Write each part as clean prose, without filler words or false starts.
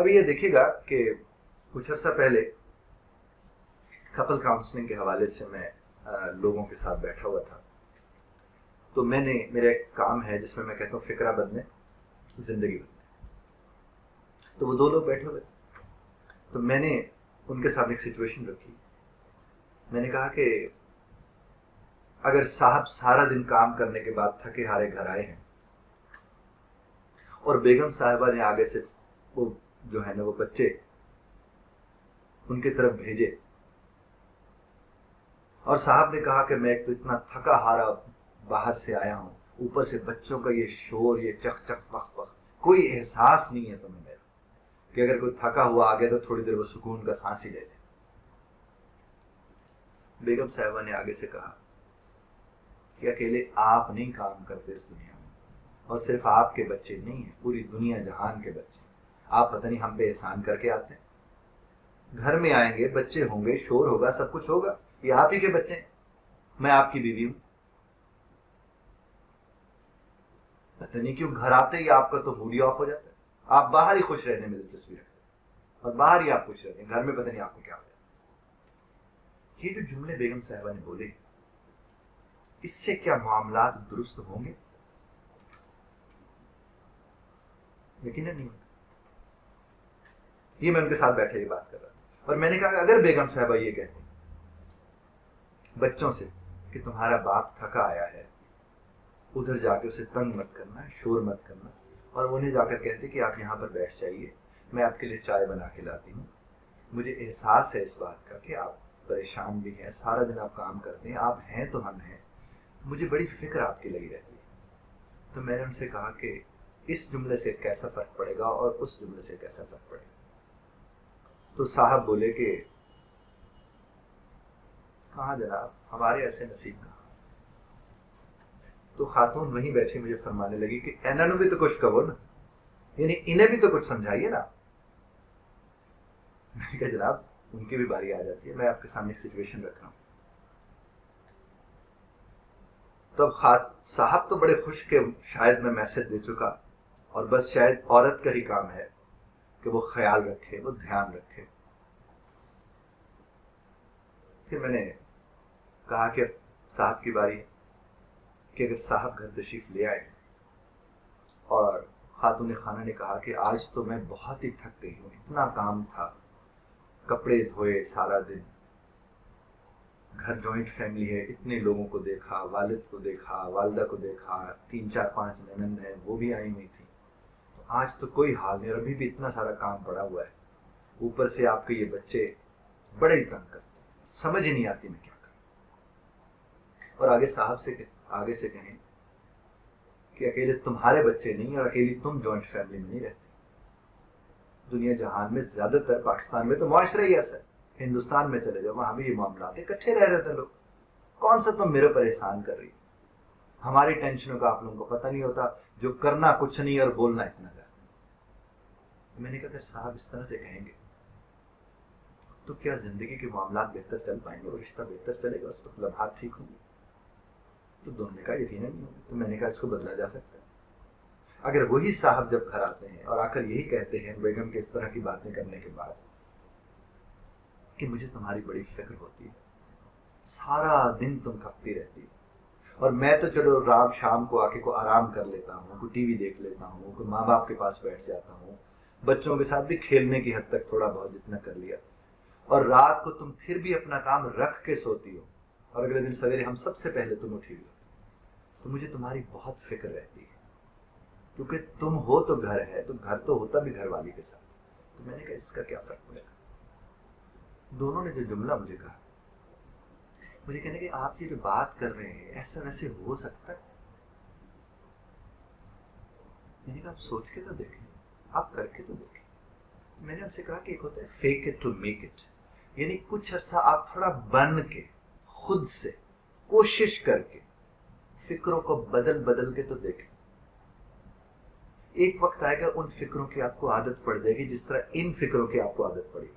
ابھی یہ دیکھیے گا کہ کچھ عرصہ پہلے کپل کاؤنسلنگ کے حوالے سے میں لوگوں کے ساتھ بیٹھا ہوا تھا. تو میرا ایک کام ہے جس میں میں کہتا ہوں فکرہ بدلے زندگی بدلے. تو وہ 2 لوگ بیٹھے ہوئے. تو میں نے ان کے سامنے ایک سچویشن رکھی. میں نے کہا کہ اگر صاحب سارا دن کام کرنے کے بعد تھکے ہارے گھر آئے ہیں اور بیگم صاحبہ نے آگے سے وہ جو ہے نا وہ بچے ان کی طرف بھیجے اور صاحب نے کہا کہ میں ایک تو اتنا تھکا ہارا باہر سے آیا ہوں, اوپر سے بچوں کا یہ شور, یہ چک چک پخ پخ, کوئی احساس نہیں ہے تمہیں میرا کہ اگر کوئی تھکا ہوا آ گیا تو تھوڑی دیر وہ سکون کا سانس ہی لے لے. بیگم صاحبہ نے آگے سے کہا کہ اکیلے آپ نہیں کام کرتے اس دنیا میں, اور صرف آپ کے بچے نہیں ہیں, پوری دنیا جہان کے بچے. آپ پتہ نہیں ہم پہ احسان کر کے آتے ہیں. گھر میں آئیں گے, بچے ہوں گے, شور ہوگا, سب کچھ ہوگا, یہ آپ ہی کے بچے ہیں, میں آپ کی بیوی ہوں. پتہ نہیں کیوں گھر آتے ہی آپ کا تو موڈ ہی آف ہو جاتا ہے. آپ باہر ہی خوش رہنے میں دلچسپی رکھتے ہیں اور باہر ہی آپ خوش رہتے ہیں, گھر میں پتہ نہیں آپ کو کیا ہو جاتا ہے. یہ جو جملے بیگم صاحبہ نے بولے, اس سے کیا معاملات درست ہوں گے؟ یقیناً نہیں ہوگا. یہ میں ان کے ساتھ بیٹھے ہی بات کر رہا تھا اور میں نے کہا کہ اگر بیگم صاحبہ یہ کہتے بچوں سے کہ تمہارا باپ تھکا آیا ہے, ادھر جا کے اسے تنگ مت کرنا, شور مت کرنا, اور انہیں جا کر کہتے کہ آپ یہاں پر بیٹھ جائیے, میں آپ کے لیے چائے بنا کے لاتی ہوں, مجھے احساس ہے اس بات کا کہ آپ پریشان بھی ہیں, سارا دن آپ کام کرتے ہیں, آپ ہیں تو ہم ہیں, مجھے بڑی فکر آپ کی لگی رہتی ہے. تو میں نے ان سے کہا کہ اس جملے سے کیسا فرق پڑے گا اور اس جملے سے کیسا فرق پڑے گا. تو صاحب بولے کہ کہاں جناب, ہمارے ایسے نصیب کہاں. تو خاتون وہیں بیٹھی مجھے فرمانے لگی کہ انہوں بھی تو کچھ کہو نا, یعنی انہیں بھی تو کچھ سمجھائیے نا. میں نے کہا جناب ان کی بھی باری آ جاتی ہے, میں آپ کے سامنے ایک سچویشن رکھ رہا ہوں. تو اب صاحب تو بڑے خوش کہ شاید میں میسج دے چکا, اور بس شاید عورت کا ہی کام ہے کہ وہ خیال رکھے, وہ دھیان رکھے. پھر میں نے کہا کہ صاحب کی باری ہے کہ اگر صاحب گھر تشریف لے آئے, اور خاتون خانہ نے کہا کہ آج تو میں بہت ہی تھک گئی ہوں, اتنا کام تھا, کپڑے دھوئے سارا دن, گھر جوائنٹ فیملی ہے, اتنے لوگوں کو دیکھا, والد کو دیکھا, والدہ کو دیکھا, 3-4-5 ننند ہیں وہ بھی آئی ہوئی تھی, تو آج تو کوئی حال نہیں, اور ابھی بھی اتنا سارا کام پڑا ہوا ہے, اوپر سے آپ کے یہ بچے بڑے ہی تنگ کرتے ہیں, سمجھ ہی نہیں آتی میں کیا کروں. اور آگے صاحب سے آگے سے کہیں کہ اکیلے تمہارے بچے نہیں اور اکیلی تم جوائنٹ فیملی میں نہیں رہتے, دنیا جہان میں زیادہ تر, پاکستان میں تو معاشرہ ہی ایسا ہے, ہندوستان میں چلے جاؤ وہاں بھی یہ معاملات اکٹھے رہ رہے تھے لوگ. کون سا تم میرے پر احسان کر رہی, ہماری ٹینشنوں کا آپ لوگوں کو پتہ نہیں ہوتا, جو کرنا کچھ نہیں اور بولنا اتنا زیادہ. میں نے کہا اگر صاحب اس طرح سے کہیں گے تو کیا زندگی کے معاملات بہتر چل پائیں گے, اور رشتہ بہتر چلے گا, اس وقت لمحات ٹھیک ہوں گے؟ تو دونوں نے کہا یقیناً نہیں ہوگا. تو میں نے کہا اس کو بدلا جا سکتا ہے. اگر وہی صاحب جب گھر آتے ہیں اور آ کر یہی کہتے ہیں بیگم کے اس طرح کی باتیں کرنے کے بعد کہ مجھے تمہاری بڑی فکر ہوتی ہے, سارا دن تم کھپتی رہتی ہے, اور میں تو چلو رات شام کو آ کے کو آرام کر لیتا ہوں, کوئی ٹی وی دیکھ لیتا ہوں, کوئی ماں باپ کے پاس بیٹھ جاتا ہوں, بچوں کے ساتھ بھی کھیلنے کی حد تک تھوڑا بہت جتنا کر لیا, اور رات کو تم پھر بھی اپنا کام رکھ کے سوتی ہو, اور اگلے دن سویرے ہم سب سے پہلے تم اٹھی ہوئی ہوتی, تو مجھے تمہاری بہت فکر رہتی ہے, کیونکہ تم ہو تو گھر ہے, تو گھر تو ہوتا بھی گھر والی کے ساتھ. تو میں نے کہا اس کا کیا فرق پڑے گا. دونوں نے جو جملہ مجھے کہا, مجھے کہنے کہ آپ یہ جو بات کر رہے ہیں ایسا ویسے ہو سکتا ہے. میں نے کہا آپ سوچ کے تو دیکھیں, آپ کر کے تو دیکھیں. میں نے ان سے کہا کہ ایک ہوتا ہے fake it to make it, یعنی کچھ عرصہ آپ تھوڑا بن کے خود سے کوشش کر کے فکروں کو بدل کے تو دیکھیں. ایک وقت آئے گا ان فکروں کی آپ کو عادت پڑ جائے گی جس طرح ان فکروں کی آپ کو عادت پڑے گی.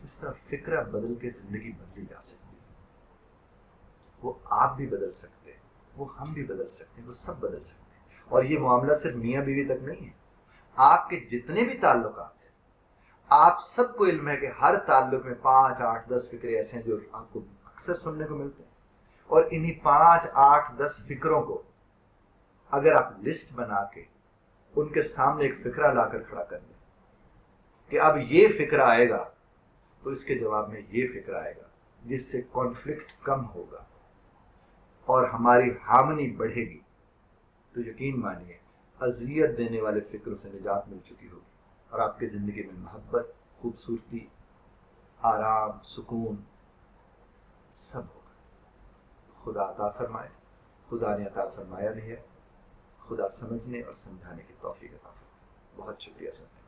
اس طرح فکرہ بدل کے زندگی بدلی جا سکتی ہے. وہ آپ بھی بدل سکتے ہیں, وہ ہم بھی بدل سکتے ہیں, وہ سب بدل سکتے ہیں. اور یہ معاملہ صرف میاں بیوی تک نہیں ہے, آپ کے جتنے بھی تعلقات ہیں، آپ سب کو علم ہے کہ ہر تعلق میں 5 8 10 فکرے ایسے ہیں جو آپ کو اکثر سننے کو ملتے ہیں، اور انہی 5 8 10 فکروں کو اگر آپ لسٹ بنا کے ان کے سامنے ایک فکرہ لا کر کھڑا کر دیں کہ اب یہ فکرہ آئے گا تو اس کے جواب میں یہ فکرہ آئے گا، جس سے کانفلکٹ کم ہوگا اور ہماری ہارمنی بڑھے گی، تو یقین مانیے اذیت دینے والے فکروں سے نجات مل چکی ہوگی اور آپ کی زندگی میں محبت، خوبصورتی، آرام، سکون سب ہوگا۔ خدا عطا فرمائے، خدا نے عطا فرمایا بھی ہے، خدا سمجھنے اور سمجھانے کی توفیق عطا فرمائے۔ بہت شکریہ سننے کا۔